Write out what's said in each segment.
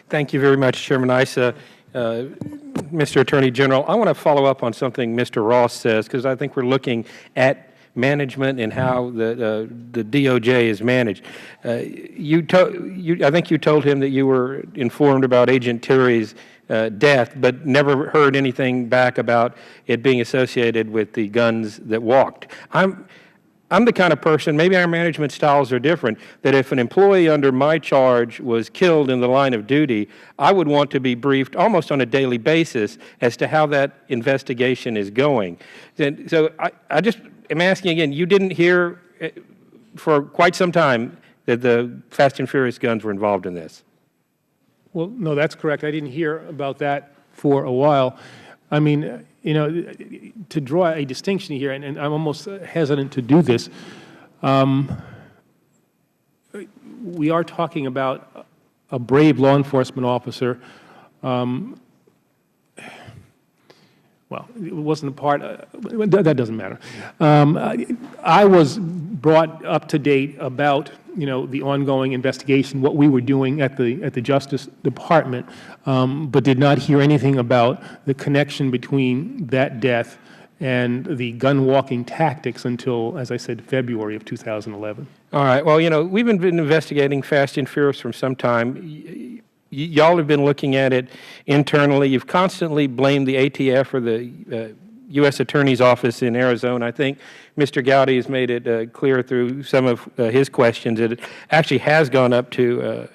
Thank you very much, Chairman Issa. Mr. Attorney General, I want to follow up on something Mr. Ross says, because I think we're looking at management and how the DOJ is managed. I think you told him that you were informed about Agent Terry's death, but never heard anything back about it being associated with the guns that walked. I'm the kind of person, maybe our management styles are different, that if an employee under my charge was killed in the line of duty, I would want to be briefed almost on a daily basis as to how that investigation is going. And so I just am asking again, you didn't hear for quite some time that the Fast and Furious guns were involved in this? Well, no, that's correct. I didn't hear about that for a while. I mean, you know, to draw a distinction here, and I'm almost hesitant to do this, we are talking about a brave law enforcement officer. Well, it wasn't a part, that doesn't matter. I was brought up to date about, you know, the ongoing investigation, what we were doing at the Justice Department, but did not hear anything about the connection between that death and the gun-walking tactics until, as I said, February of 2011. All right. Well, you know, we've been investigating Fast and Furious for some time. Y'all have been looking at it internally. You've constantly blamed the ATF or the U.S. Attorney's Office in Arizona. I think Mr. Gowdy has made it clear through some of his questions that it actually has gone up to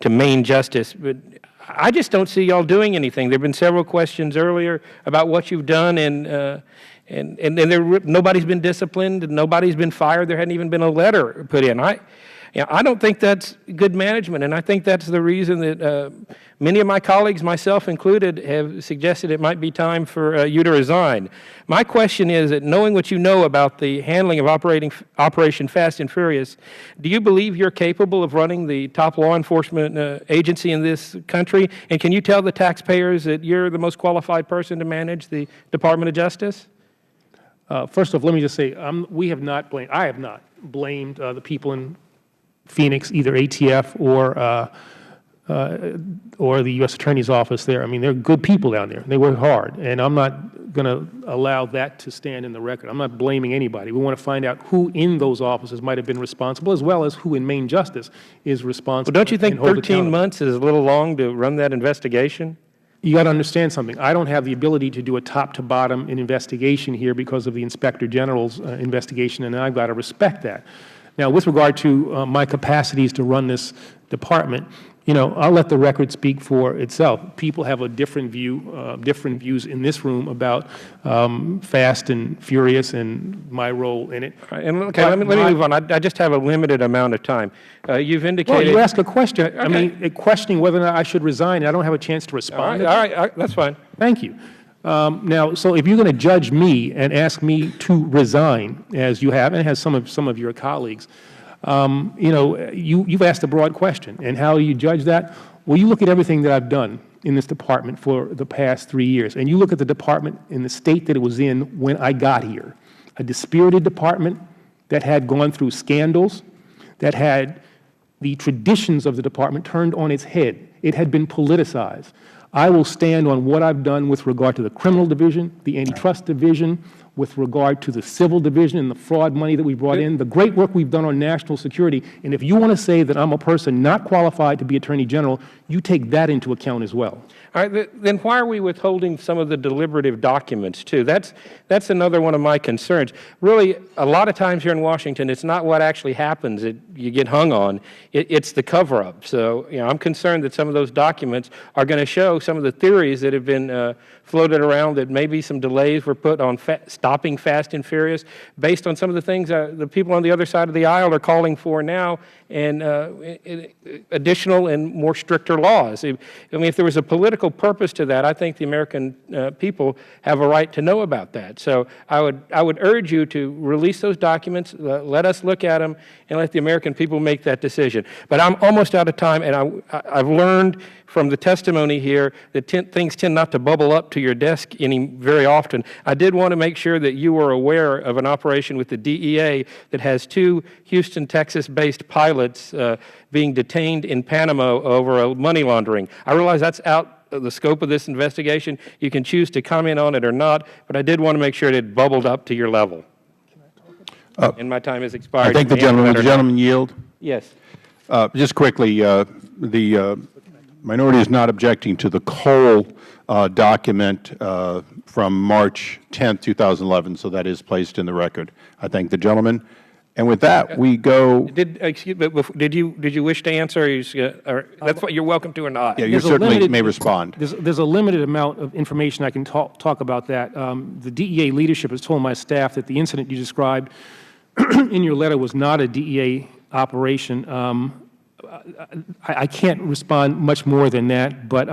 Maine Justice. But I just don't see y'all doing anything. There have been several questions earlier about what you've done, and nobody's been disciplined, and nobody's been fired. There hadn't even been a letter put in. I don't think that's good management, and I think that's the reason that many of my colleagues, myself included, have suggested it might be time for you to resign. My question is that knowing what you know about the handling of Operation Fast and Furious, do you believe you're capable of running the top law enforcement agency in this country? And can you tell the taxpayers that you're the most qualified person to manage the Department of Justice? First off, let me just say, I have not blamed the people in Phoenix, either ATF or the U.S. Attorney's Office there. I mean, they're good people down there. They work hard, and I'm not going to allow that to stand in the record. I'm not blaming anybody. We want to find out who in those offices might have been responsible, as well as who in Maine Justice is responsible. Well, don't you think 13 months is a little long to run that investigation? You got to understand something. I don't have the ability to do a top-to-bottom investigation here because of the Inspector General's investigation, and I've got to respect that. Now, with regard to my capacities to run this department, you know, I'll let the record speak for itself. People have a different view, different views in this room about Fast and Furious and my role in it. Right, and okay, let me move on. I just have a limited amount of time. You've indicated. Well, you ask a question. Okay. I mean, questioning whether or not I should resign. I don't have a chance to respond. All right, that's fine. Thank you. Now, so if you're going to judge me and ask me to resign, as you have, and has some of your colleagues, you know, you've asked a broad question. And how do you judge that? Well, you look at everything that I've done in this department for the past 3 years, and you look at the department in the state that it was in when I got here. A dispirited department that had gone through scandals, that had the traditions of the department turned on its head. It had been politicized. I will stand on what I've done with regard to the criminal division, the antitrust division, with regard to the civil division and the fraud money that we brought in, the great work we've done on national security. And if you want to say that I'm a person not qualified to be Attorney General, you take that into account as well. All right, then why are we withholding some of the deliberative documents, too? That's another one of my concerns. Really, a lot of times here in Washington, it's not what actually happens that you get hung on. It's the cover-up. So, you know, I'm concerned that some of those documents are going to show some of the theories that have been floated around, that maybe some delays were put on stopping Fast and Furious based on some of the things the people on the other side of the aisle are calling for now, and additional and more stricter laws. I mean, if there was a political purpose to that, I think the American people have a right to know about that. So I would urge you to release those documents, let us look at them, and let the American people make that decision. But I'm almost out of time, and I've learned from the testimony here that things tend not to bubble up to your desk very often. I did want to make sure sure that you are aware of an operation with the DEA that has 2 Houston, Texas-based pilots being detained in Panama over a money laundering. I realize that's out of the scope of this investigation. You can choose to comment on it or not, but I did want to make sure it bubbled up to your level. And my time has expired. I thank the gentleman yield. Yes. Just quickly, the minority is not objecting to the Cole document from March 10th, 2011, so that is placed in the record. I thank the gentleman. And with that, we go. Excuse me, did you wish to answer? Or that's what you're welcome to or not. Yeah, you certainly may respond. There's a limited amount of information I can talk about that. The DEA leadership has told my staff that the incident you described in your letter was not a DEA operation. I can't respond much more than that, but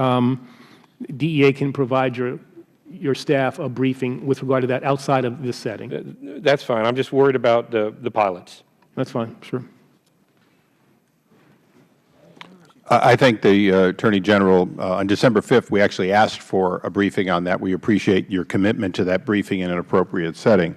DEA can provide your staff a briefing with regard to that outside of this setting. That's fine. I'm just worried about the pilots. That's fine, sure. I thank the Attorney General. On December 5th, we actually asked for a briefing on that. We appreciate your commitment to that briefing in an appropriate setting.